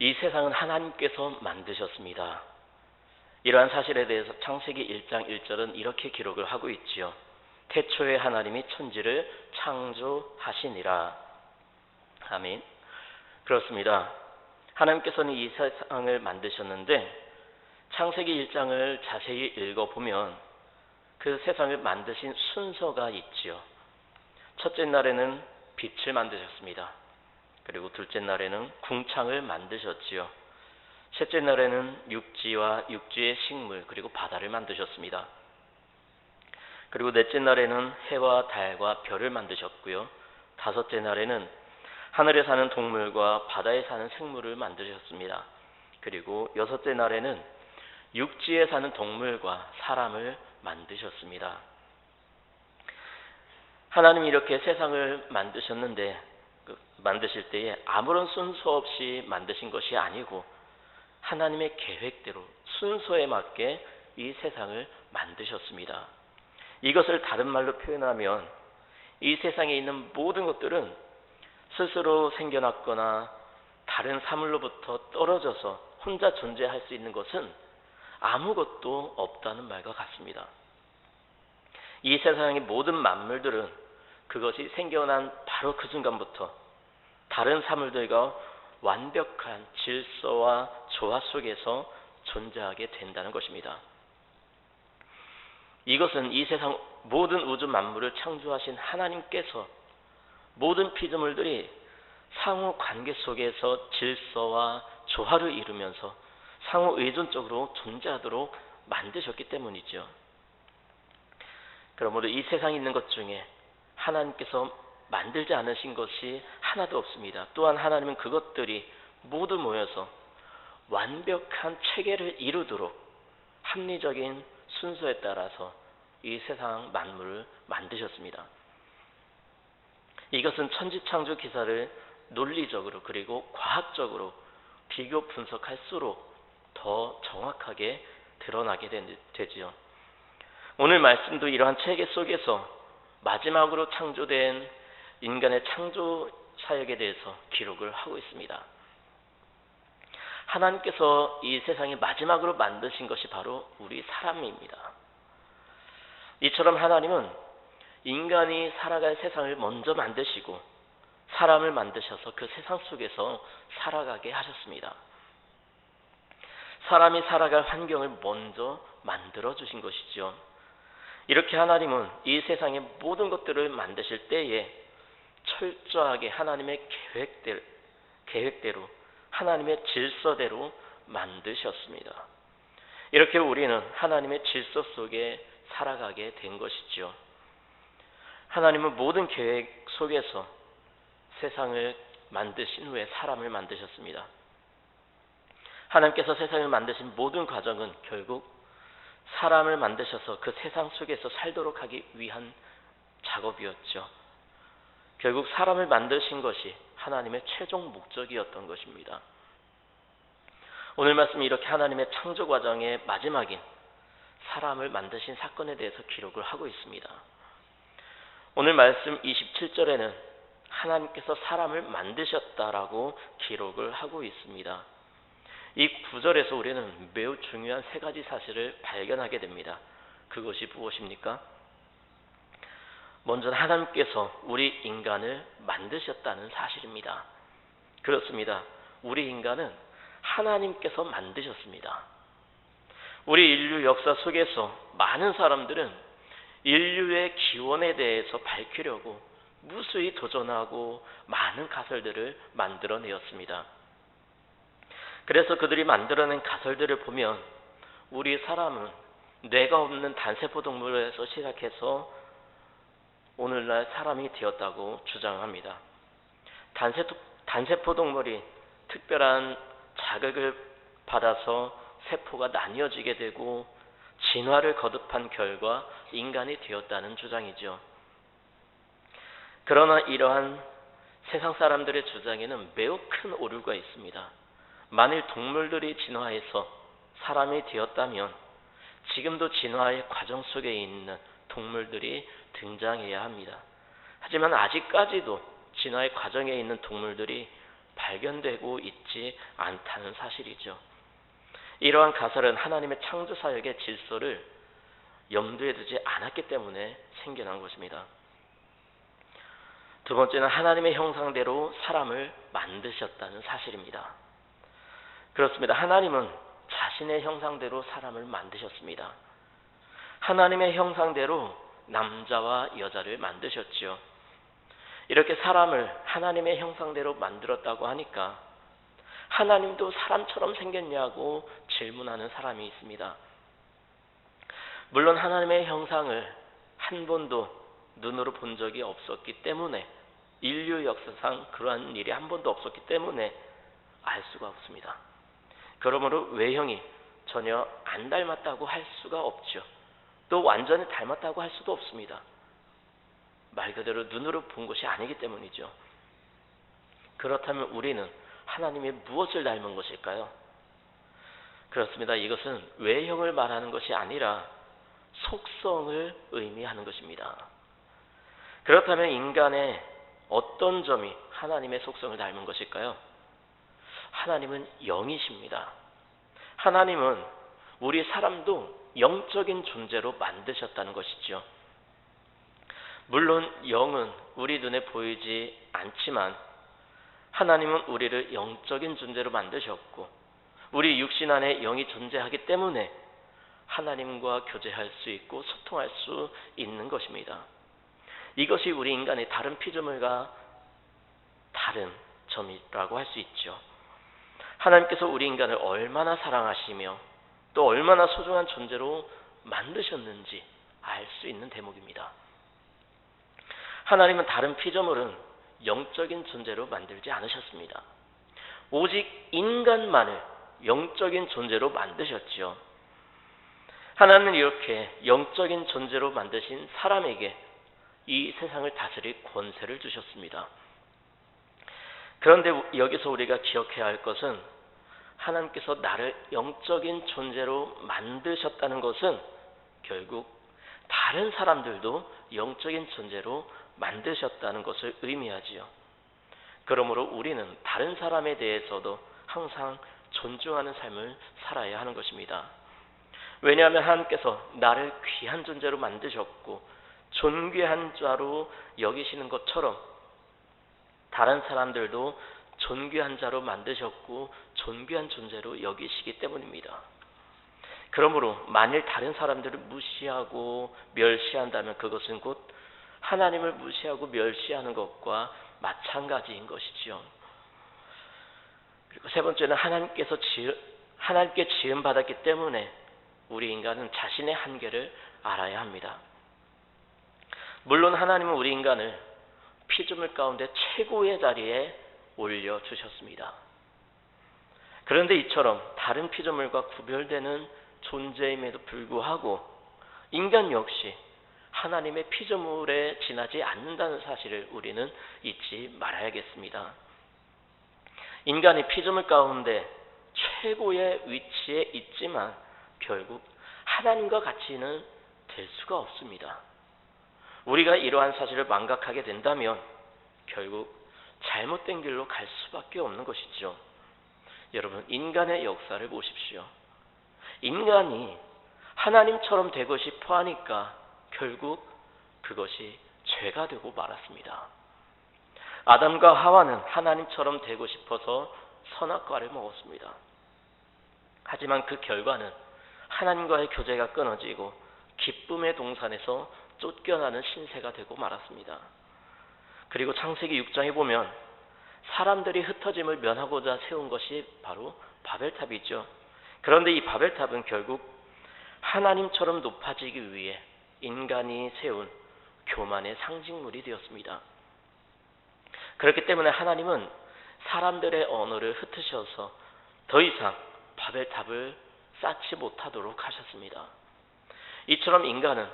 이 세상은 하나님께서 만드셨습니다. 이러한 사실에 대해서 창세기 1장 1절은 이렇게 기록을 하고 있지요. 태초에 하나님이 천지를 창조하시니라. 아멘. 그렇습니다. 하나님께서는 이 세상을 만드셨는데 창세기 1장을 자세히 읽어보면 그 세상을 만드신 순서가 있지요. 첫째 날에는 빛을 만드셨습니다. 그리고 둘째 날에는 궁창을 만드셨지요. 셋째 날에는 육지와 육지의 식물 그리고 바다를 만드셨습니다. 그리고 넷째 날에는 해와 달과 별을 만드셨고요. 다섯째 날에는 하늘에 사는 동물과 바다에 사는 생물을 만드셨습니다. 그리고 여섯째 날에는 육지에 사는 동물과 사람을 만드셨습니다. 하나님이 이렇게 세상을 만드셨는데 만드실 때에 아무런 순서 없이 만드신 것이 아니고 하나님의 계획대로 순서에 맞게 이 세상을 만드셨습니다. 이것을 다른 말로 표현하면 이 세상에 있는 모든 것들은 스스로 생겨났거나 다른 사물로부터 떨어져서 혼자 존재할 수 있는 것은 아무것도 없다는 말과 같습니다. 이 세상의 모든 만물들은 그것이 생겨난 바로 그 순간부터 다른 사물들과 완벽한 질서와 조화 속에서 존재하게 된다는 것입니다. 이것은 이 세상 모든 우주 만물을 창조하신 하나님께서 모든 피조물들이 상호 관계 속에서 질서와 조화를 이루면서 상호 의존적으로 존재하도록 만드셨기 때문이죠. 그러므로 이 세상에 있는 것 중에 하나님께서 만들지 않으신 것이 하나도 없습니다. 또한 하나님은 그것들이 모두 모여서 완벽한 체계를 이루도록 합리적인 순서에 따라서 이 세상 만물을 만드셨습니다. 이것은 천지창조 기사를 논리적으로 그리고 과학적으로 비교 분석할수록 더 정확하게 드러나게 되지요. 오늘 말씀도 이러한 체계 속에서 마지막으로 창조된 인간의 창조 사역에 대해서 기록을 하고 있습니다. 하나님께서 이 세상에 마지막으로 만드신 것이 바로 우리 사람입니다. 이처럼 하나님은 인간이 살아갈 세상을 먼저 만드시고 사람을 만드셔서 그 세상 속에서 살아가게 하셨습니다. 사람이 살아갈 환경을 먼저 만들어 주신 것이죠. 이렇게 하나님은 이 세상의 모든 것들을 만드실 때에 철저하게 하나님의 계획대로 하나님의 질서대로 만드셨습니다. 이렇게 우리는 하나님의 질서 속에 살아가게 된 것이죠. 하나님은 모든 계획 속에서 세상을 만드신 후에 사람을 만드셨습니다. 하나님께서 세상을 만드신 모든 과정은 결국 사람을 만드셔서 그 세상 속에서 살도록 하기 위한 작업이었죠. 결국 사람을 만드신 것이 하나님의 최종 목적이었던 것입니다. 오늘 말씀이 이렇게 하나님의 창조 과정의 마지막인 사람을 만드신 사건에 대해서 기록을 하고 있습니다. 오늘 말씀 27절에는 하나님께서 사람을 만드셨다라고 기록을 하고 있습니다. 이 구절에서 우리는 매우 중요한 세 가지 사실을 발견하게 됩니다. 그것이 무엇입니까? 먼저 하나님께서 우리 인간을 만드셨다는 사실입니다. 그렇습니다. 우리 인간은 하나님께서 만드셨습니다. 우리 인류 역사 속에서 많은 사람들은 인류의 기원에 대해서 밝히려고 무수히 도전하고 많은 가설들을 만들어내었습니다. 그래서 그들이 만들어낸 가설들을 보면 우리 사람은 뇌가 없는 단세포 동물에서 시작해서 오늘날 사람이 되었다고 주장합니다. 단세포 동물이 특별한 자극을 받아서 세포가 나뉘어지게 되고 진화를 거듭한 결과 인간이 되었다는 주장이죠. 그러나 이러한 세상 사람들의 주장에는 매우 큰 오류가 있습니다. 만일 동물들이 진화해서 사람이 되었다면 지금도 진화의 과정 속에 있는 동물들이 등장해야 합니다. 하지만 아직까지도 진화의 과정에 있는 동물들이 발견되고 있지 않다는 사실이죠. 이러한 가설은 하나님의 창조 사역의 질서를 염두에 두지 않았기 때문에 생겨난 것입니다. 두 번째는 하나님의 형상대로 사람을 만드셨다는 사실입니다. 그렇습니다. 하나님은 자신의 형상대로 사람을 만드셨습니다. 하나님의 형상대로 남자와 여자를 만드셨지요. 이렇게 사람을 하나님의 형상대로 만들었다고 하니까 하나님도 사람처럼 생겼냐고 질문하는 사람이 있습니다. 물론 하나님의 형상을 한 번도 눈으로 본 적이 없었기 때문에, 인류 역사상 그러한 일이 한 번도 없었기 때문에 알 수가 없습니다. 그러므로 외형이 전혀 안 닮았다고 할 수가 없죠. 또 완전히 닮았다고 할 수도 없습니다. 말 그대로 눈으로 본 것이 아니기 때문이죠. 그렇다면 우리는 하나님의 무엇을 닮은 것일까요? 그렇습니다. 이것은 외형을 말하는 것이 아니라 속성을 의미하는 것입니다. 그렇다면 인간의 어떤 점이 하나님의 속성을 닮은 것일까요? 하나님은 영이십니다. 하나님은 우리 사람도 영적인 존재로 만드셨다는 것이죠. 물론 영은 우리 눈에 보이지 않지만 하나님은 우리를 영적인 존재로 만드셨고, 우리 육신 안에 영이 존재하기 때문에 하나님과 교제할 수 있고 소통할 수 있는 것입니다. 이것이 우리 인간의 다른 피조물과 다른 점이라고 할 수 있죠. 하나님께서 우리 인간을 얼마나 사랑하시며 또 얼마나 소중한 존재로 만드셨는지 알 수 있는 대목입니다. 하나님은 다른 피조물은 영적인 존재로 만들지 않으셨습니다. 오직 인간만을 영적인 존재로 만드셨지요. 하나님은 이렇게 영적인 존재로 만드신 사람에게 이 세상을 다스릴 권세를 주셨습니다. 그런데 여기서 우리가 기억해야 할 것은, 하나님께서 나를 영적인 존재로 만드셨다는 것은 결국 다른 사람들도 영적인 존재로 만드셨다는 것을 의미하지요. 그러므로 우리는 다른 사람에 대해서도 항상 존중하는 삶을 살아야 하는 것입니다. 왜냐하면 하나님께서 나를 귀한 존재로 만드셨고 존귀한 자로 여기시는 것처럼 다른 사람들도 존귀한 자로 만드셨고 존귀한 존재로 여기시기 때문입니다. 그러므로 만일 다른 사람들을 무시하고 멸시한다면 그것은 곧 하나님을 무시하고 멸시하는 것과 마찬가지인 것이지요. 그리고 세 번째는 하나님께 지음받았기 때문에 우리 인간은 자신의 한계를 알아야 합니다. 물론 하나님은 우리 인간을 피조물 가운데 최고의 자리에 올려주셨습니다. 그런데 이처럼 다른 피조물과 구별되는 존재임에도 불구하고 인간 역시 하나님의 피조물에 지나지 않는다는 사실을 우리는 잊지 말아야겠습니다. 인간이 피조물 가운데 최고의 위치에 있지만 결국 하나님과 같이는 될 수가 없습니다. 우리가 이러한 사실을 망각하게 된다면 결국 잘못된 길로 갈 수밖에 없는 것이죠. 여러분, 인간의 역사를 보십시오. 인간이 하나님처럼 되고 싶어 하니까 결국 그것이 죄가 되고 말았습니다. 아담과 하와는 하나님처럼 되고 싶어서 선악과를 먹었습니다. 하지만 그 결과는 하나님과의 교제가 끊어지고 기쁨의 동산에서 쫓겨나는 신세가 되고 말았습니다. 그리고 창세기 6장에 보면 사람들이 흩어짐을 면하고자 세운 것이 바로 바벨탑이죠. 그런데 이 바벨탑은 결국 하나님처럼 높아지기 위해 인간이 세운 교만의 상징물이 되었습니다. 그렇기 때문에 하나님은 사람들의 언어를 흩으셔서 더 이상 바벨탑을 쌓지 못하도록 하셨습니다. 이처럼 인간은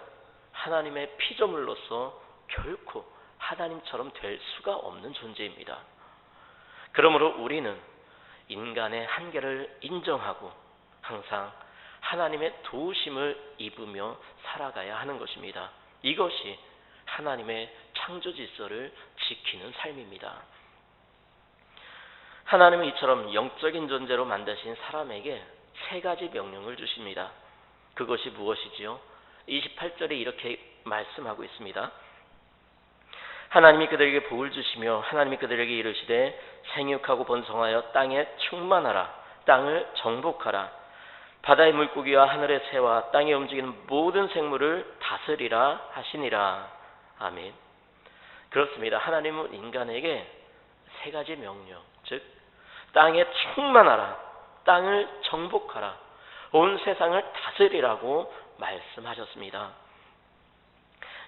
하나님의 피조물로서 결코 하나님처럼 될 수가 없는 존재입니다. 그러므로 우리는 인간의 한계를 인정하고 항상 하나님의 도우심을 입으며 살아가야 하는 것입니다. 이것이 하나님의 창조 질서를 지키는 삶입니다. 하나님은 이처럼 영적인 존재로 만드신 사람에게 세 가지 명령을 주십니다. 그것이 무엇이지요? 28절에 이렇게 말씀하고 있습니다. 하나님이 그들에게 복을 주시며 하나님이 그들에게 이르시되 생육하고 번성하여 땅에 충만하라. 땅을 정복하라. 바다의 물고기와 하늘의 새와 땅에 움직이는 모든 생물을 다스리라 하시니라. 아멘. 그렇습니다. 하나님은 인간에게 세 가지 명령, 즉 땅에 충만하라, 땅을 정복하라, 온 세상을 다스리라고 말씀하셨습니다.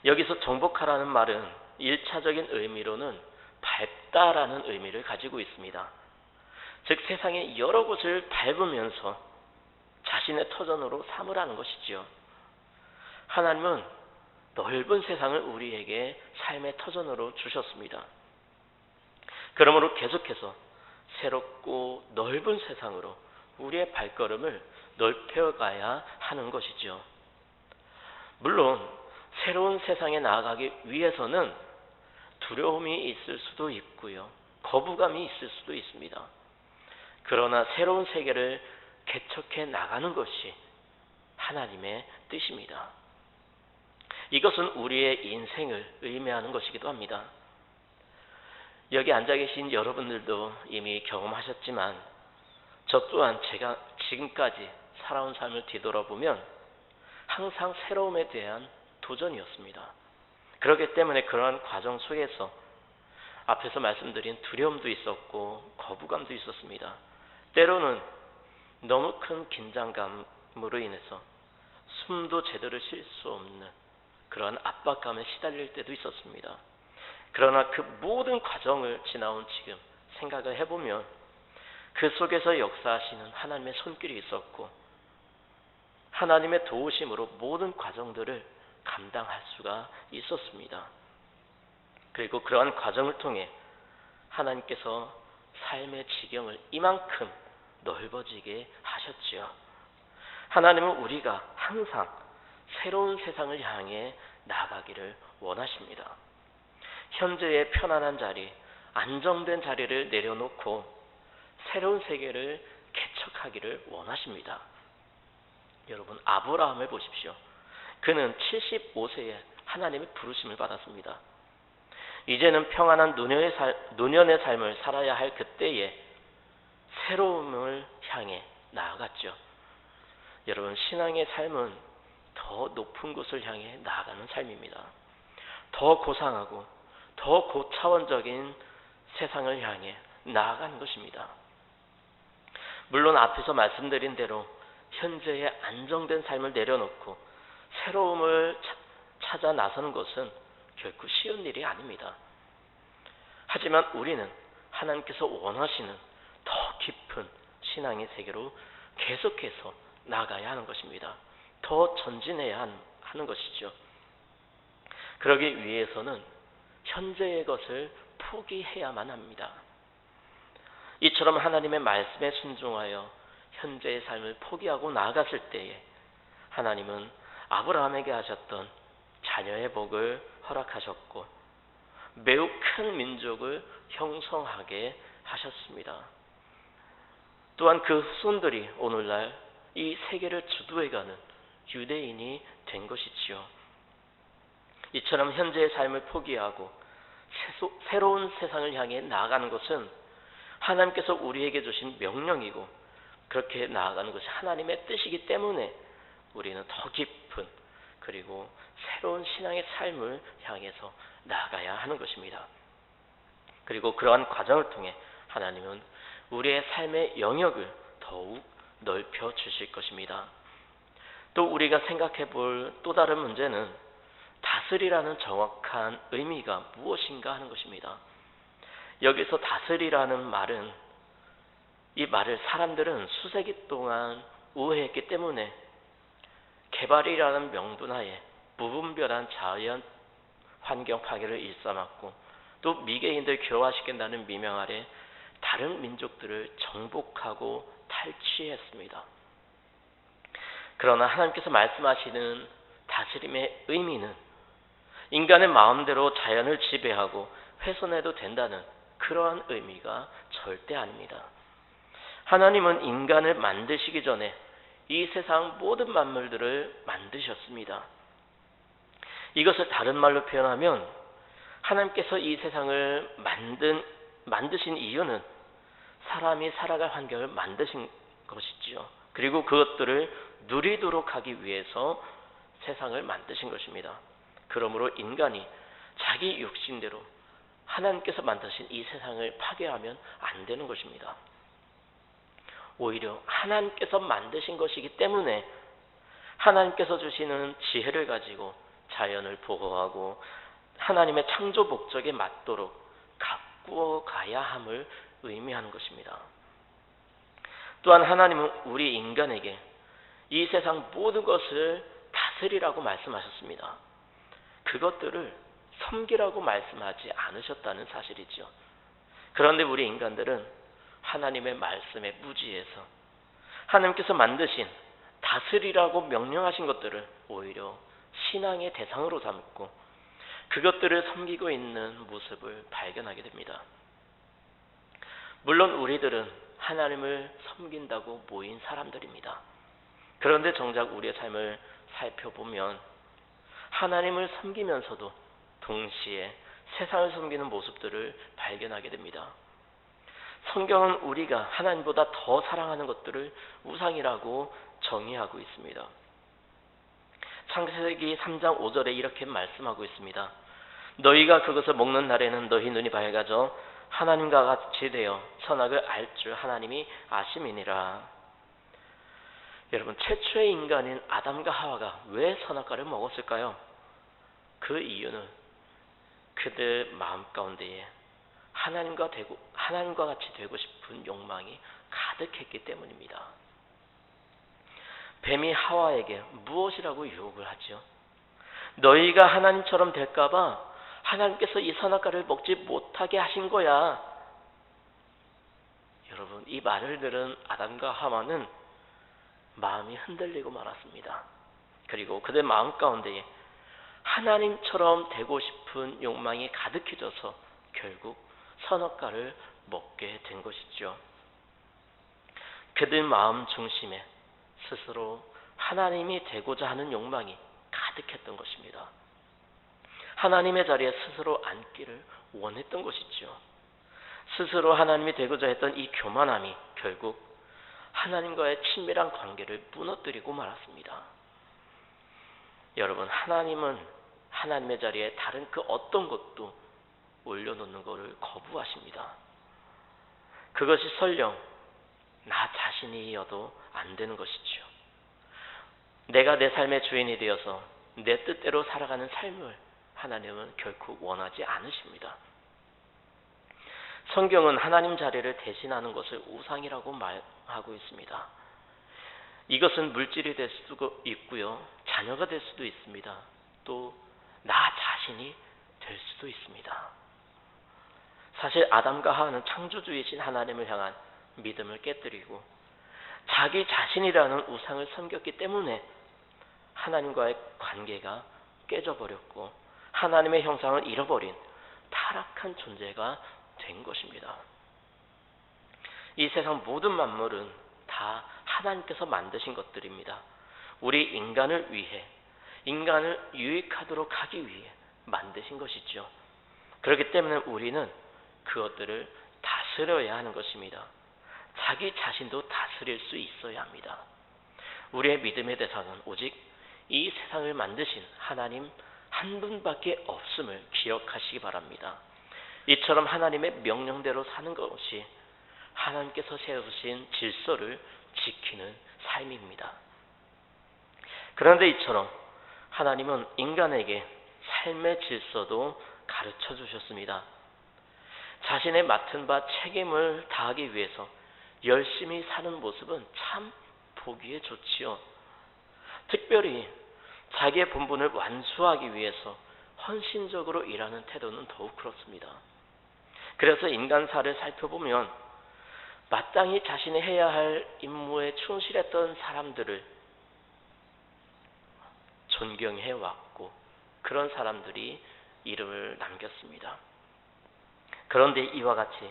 여기서 정복하라는 말은 1차적인 의미로는 밟다라는 의미를 가지고 있습니다. 즉 세상의 여러 곳을 밟으면서 자신의 터전으로 삼으라는 것이지요. 하나님은 넓은 세상을 우리에게 삶의 터전으로 주셨습니다. 그러므로 계속해서 새롭고 넓은 세상으로 우리의 발걸음을 넓혀가야 하는 것이죠. 물론 새로운 세상에 나아가기 위해서는 두려움이 있을 수도 있고요, 거부감이 있을 수도 있습니다. 그러나 새로운 세계를 개척해 나가는 것이 하나님의 뜻입니다. 이것은 우리의 인생을 의미하는 것이기도 합니다. 여기 앉아 계신 여러분들도 이미 경험하셨지만 저 또한 제가 지금까지 살아온 삶을 뒤돌아보면 항상 새로움에 대한 도전이었습니다. 그렇기 때문에 그러한 과정 속에서 앞에서 말씀드린 두려움도 있었고 거부감도 있었습니다. 때로는 너무 큰 긴장감으로 인해서 숨도 제대로 쉴 수 없는 그러한 압박감에 시달릴 때도 있었습니다. 그러나 그 모든 과정을 지나온 지금 생각을 해보면 그 속에서 역사하시는 하나님의 손길이 있었고 하나님의 도우심으로 모든 과정들을 감당할 수가 있었습니다. 그리고 그러한 과정을 통해 하나님께서 삶의 지경을 이만큼 넓어지게 하셨지요. 하나님은 우리가 항상 새로운 세상을 향해 나가기를 원하십니다. 현재의 편안한 자리, 안정된 자리를 내려놓고 새로운 세계를 개척하기를 원하십니다. 여러분, 아브라함을 보십시오. 그는 75세에 하나님의 부르심을 받았습니다. 이제는 평안한 노년의 삶을 살아야 할 그때에 새로움을 향해 나아갔죠. 여러분, 신앙의 삶은 더 높은 곳을 향해 나아가는 삶입니다. 더 고상하고 더 고차원적인 세상을 향해 나아가는 것입니다. 물론 앞에서 말씀드린 대로 현재의 안정된 삶을 내려놓고 새로움을 찾아 나서는 것은 결코 쉬운 일이 아닙니다. 하지만 우리는 하나님께서 원하시는 더 깊은 신앙의 세계로 계속해서 나가야 하는 것입니다. 더 전진해야 하는 것이죠. 그러기 위해서는 현재의 것을 포기해야만 합니다. 이처럼 하나님의 말씀에 순종하여 현재의 삶을 포기하고 나아갔을 때에 하나님은 아브라함에게 하셨던 자녀의 복을 허락하셨고 매우 큰 민족을 형성하게 하셨습니다. 또한 그 후손들이 오늘날 이 세계를 주도해가는 유대인이 된 것이지요. 이처럼 현재의 삶을 포기하고 새로운 세상을 향해 나아가는 것은 하나님께서 우리에게 주신 명령이고 그렇게 나아가는 것이 하나님의 뜻이기 때문에 우리는 더 깊은 그리고 새로운 신앙의 삶을 향해서 나아가야 하는 것입니다. 그리고 그러한 과정을 통해 하나님은 우리의 삶의 영역을 더욱 넓혀 주실 것입니다. 또 우리가 생각해 볼 또 다른 문제는 다스리라는 정확한 의미가 무엇인가 하는 것입니다. 여기서 다스리라는 말은 이 말을 사람들은 수세기 동안 오해했기 때문에 개발이라는 명분하에 무분별한 자연 환경 파괴를 일삼았고 또 미개인들 교화시킨다는 미명 아래 다른 민족들을 정복하고 탈취했습니다. 그러나 하나님께서 말씀하시는 다스림의 의미는 인간의 마음대로 자연을 지배하고 훼손해도 된다는 그러한 의미가 절대 아닙니다. 하나님은 인간을 만드시기 전에 이 세상 모든 만물들을 만드셨습니다. 이것을 다른 말로 표현하면 하나님께서 이 세상을 만드신 이유는 사람이 살아갈 환경을 만드신 것이지요. 그리고 그것들을 누리도록 하기 위해서 세상을 만드신 것입니다. 그러므로 인간이 자기 육신대로 하나님께서 만드신 이 세상을 파괴하면 안 되는 것입니다. 오히려 하나님께서 만드신 것이기 때문에 하나님께서 주시는 지혜를 가지고 자연을 보호하고 하나님의 창조 목적에 맞도록 가꾸어 가야 함을 의미하는 것입니다. 또한 하나님은 우리 인간에게 이 세상 모든 것을 다스리라고 말씀하셨습니다. 그것들을 섬기라고 말씀하지 않으셨다는 사실이죠. 그런데 우리 인간들은 하나님의 말씀에 무지해서 하나님께서 만드신 다스리라고 명령하신 것들을 오히려 신앙의 대상으로 삼고 그것들을 섬기고 있는 모습을 발견하게 됩니다. 물론 우리들은 하나님을 섬긴다고 모인 사람들입니다. 그런데 정작 우리의 삶을 살펴보면 하나님을 섬기면서도 동시에 세상을 섬기는 모습들을 발견하게 됩니다. 성경은 우리가 하나님보다 더 사랑하는 것들을 우상이라고 정의하고 있습니다. 창세기 3장 5절에 이렇게 말씀하고 있습니다. 너희가 그것을 먹는 날에는 너희 눈이 밝아져 하나님과 같이 되어 선악을 알 줄 하나님이 아심이니라. 여러분, 최초의 인간인 아담과 하와가 왜 선악과를 먹었을까요? 그 이유는 그들 마음 가운데에 하나님과 같이 되고 싶은 욕망이 가득했기 때문입니다. 뱀이 하와에게 무엇이라고 유혹을 하죠? 너희가 하나님처럼 될까봐 하나님께서 이 선악과를 먹지 못하게 하신 거야. 여러분, 이 말을 들은 아담과 하와는 마음이 흔들리고 말았습니다. 그리고 그들 마음 가운데에 하나님처럼 되고 싶은 욕망이 가득해져서 결국 선악과를 먹게 된 것이죠. 그들 마음 중심에 스스로 하나님이 되고자 하는 욕망이 가득했던 것입니다. 하나님의 자리에 스스로 앉기를 원했던 것이죠. 스스로 하나님이 되고자 했던 이 교만함이 결국 하나님과의 친밀한 관계를 무너뜨리고 말았습니다. 여러분, 하나님은 하나님의 자리에 다른 그 어떤 것도 올려놓는 것을 거부하십니다. 그것이 설령 나 자신이어도 안 되는 것이죠. 내가 내 삶의 주인이 되어서 내 뜻대로 살아가는 삶을 하나님은 결코 원하지 않으십니다. 성경은 하나님 자리를 대신하는 것을 우상이라고 말하고 있습니다. 이것은 물질이 될 수도 있고요, 자녀가 될 수도 있습니다. 또 나 자신이 될 수도 있습니다. 사실 아담과 하와는 창조주이신 하나님을 향한 믿음을 깨뜨리고 자기 자신이라는 우상을 섬겼기 때문에 하나님과의 관계가 깨져버렸고 하나님의 형상을 잃어버린 타락한 존재가 된 것입니다. 이 세상 모든 만물은 다 하나님께서 만드신 것들입니다. 우리 인간을 위해, 인간을 유익하도록 하기 위해 만드신 것이죠. 그렇기 때문에 우리는 그것들을 다스려야 하는 것입니다. 자기 자신도 다스릴 수 있어야 합니다. 우리의 믿음의 대상은 오직 이 세상을 만드신 하나님 한 분밖에 없음을 기억하시기 바랍니다. 이처럼 하나님의 명령대로 사는 것이 하나님께서 세우신 질서를 지키는 삶입니다. 그런데 이처럼 하나님은 인간에게 삶의 질서도 가르쳐 주셨습니다. 자신의 맡은 바 책임을 다하기 위해서 열심히 사는 모습은 참 보기에 좋지요. 특별히 자기의 본분을 완수하기 위해서 헌신적으로 일하는 태도는 더욱 그렇습니다. 그래서 인간사를 살펴보면 마땅히 자신이 해야 할 임무에 충실했던 사람들을 존경해왔고 그런 사람들이 이름을 남겼습니다. 그런데 이와 같이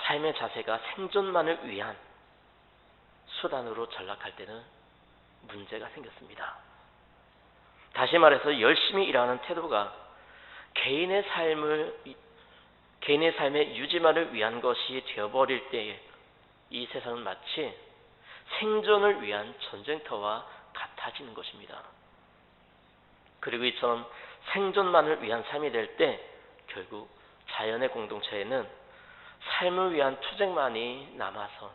삶의 자세가 생존만을 위한 수단으로 전락할 때는 문제가 생겼습니다. 다시 말해서 열심히 일하는 태도가 개인의 삶의 유지만을 위한 것이 되어버릴 때에 이 세상은 마치 생존을 위한 전쟁터와 같아지는 것입니다. 그리고 이처럼 생존만을 위한 삶이 될 때 결국 자연의 공동체에는 삶을 위한 투쟁만이 남아서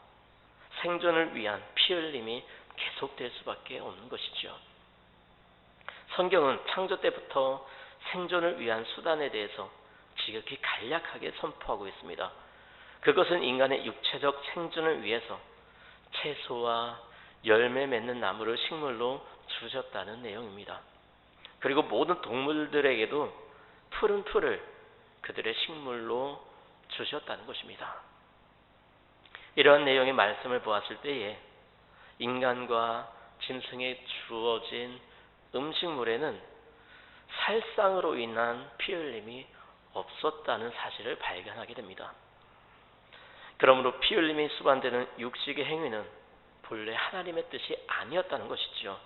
생존을 위한 피 흘림이 계속될 수밖에 없는 것이죠. 성경은 창조 때부터 생존을 위한 수단에 대해서 지극히 간략하게 선포하고 있습니다. 그것은 인간의 육체적 생존을 위해서 채소와 열매 맺는 나무를 식물로 주셨다는 내용입니다. 그리고 모든 동물들에게도 푸른 풀을 그들의 식물로 주셨다는 것입니다. 이러한 내용의 말씀을 보았을 때에 인간과 짐승에 주어진 음식물에는 살상으로 인한 피 흘림이 없었다는 사실을 발견하게 됩니다. 그러므로 피 흘림이 수반되는 육식의 행위는 본래 하나님의 뜻이 아니었다는 것이죠.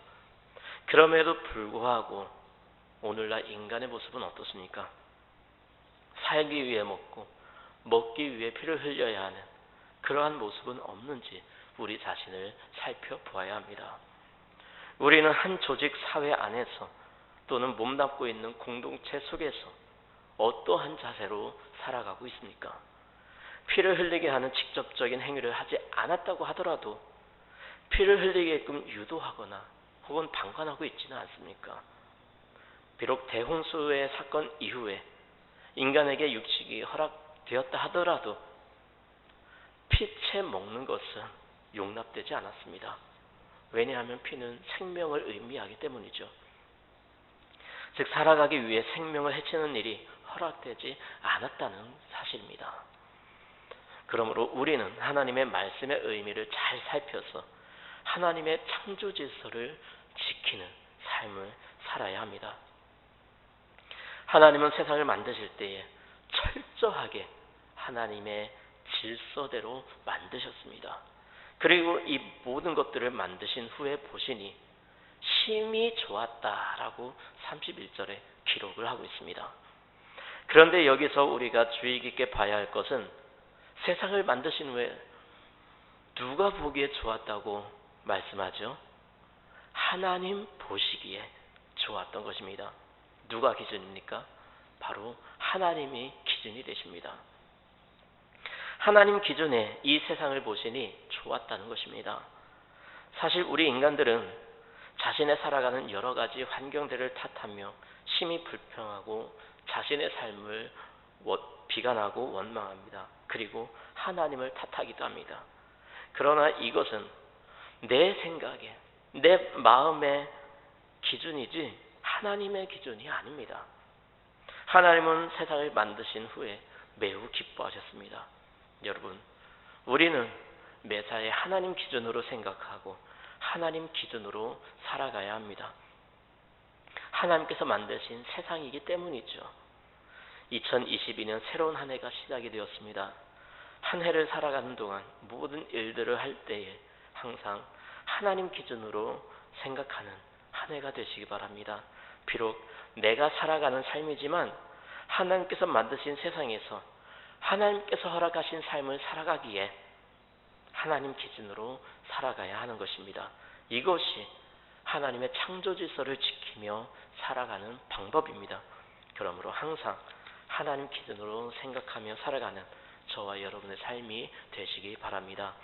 그럼에도 불구하고 오늘날 인간의 모습은 어떻습니까? 살기 위해 먹기 위해 피를 흘려야 하는 그러한 모습은 없는지 우리 자신을 살펴보아야 합니다. 우리는 한 조직 사회 안에서 또는 몸담고 있는 공동체 속에서 어떠한 자세로 살아가고 있습니까? 피를 흘리게 하는 직접적인 행위를 하지 않았다고 하더라도 피를 흘리게끔 유도하거나 혹은 방관하고 있지는 않습니까? 비록 대홍수의 사건 이후에 인간에게 육식이 허락되었다 하더라도 피채 먹는 것은 용납되지 않았습니다. 왜냐하면 피는 생명을 의미하기 때문이죠. 즉 살아가기 위해 생명을 해치는 일이 허락되지 않았다는 사실입니다. 그러므로 우리는 하나님의 말씀의 의미를 잘 살펴서 하나님의 창조 질서를 지키는 삶을 살아야 합니다. 하나님은 세상을 만드실 때에 철저하게 하나님의 질서대로 만드셨습니다. 그리고 이 모든 것들을 만드신 후에 보시니 심히 좋았다라고 31절에 기록을 하고 있습니다. 그런데 여기서 우리가 주의 깊게 봐야 할 것은 세상을 만드신 후에 누가 보기에 좋았다고 말씀하죠? 하나님 보시기에 좋았던 것입니다. 누가 기준입니까? 바로 하나님이 기준이 되십니다. 하나님 기준에 이 세상을 보시니 좋았다는 것입니다. 사실 우리 인간들은 자신의 살아가는 여러 가지 환경들을 탓하며 심히 불평하고 자신의 삶을 비관하고 원망합니다. 그리고 하나님을 탓하기도 합니다. 그러나 이것은 내 생각에, 내 마음의 기준이지 하나님의 기준이 아닙니다. 하나님은 세상을 만드신 후에 매우 기뻐하셨습니다. 여러분, 우리는 매사에 하나님 기준으로 생각하고 하나님 기준으로 살아가야 합니다. 하나님께서 만드신 세상이기 때문이죠. 2022년 새로운 한 해가 시작이 되었습니다. 한 해를 살아가는 동안 모든 일들을 할 때에 항상 하나님 기준으로 생각하는 한 해가 되시기 바랍니다. 비록 내가 살아가는 삶이지만 하나님께서 만드신 세상에서 하나님께서 허락하신 삶을 살아가기에 하나님 기준으로 살아가야 하는 것입니다. 이것이 하나님의 창조 질서를 지키며 살아가는 방법입니다. 그러므로 항상 하나님 기준으로 생각하며 살아가는 저와 여러분의 삶이 되시기 바랍니다.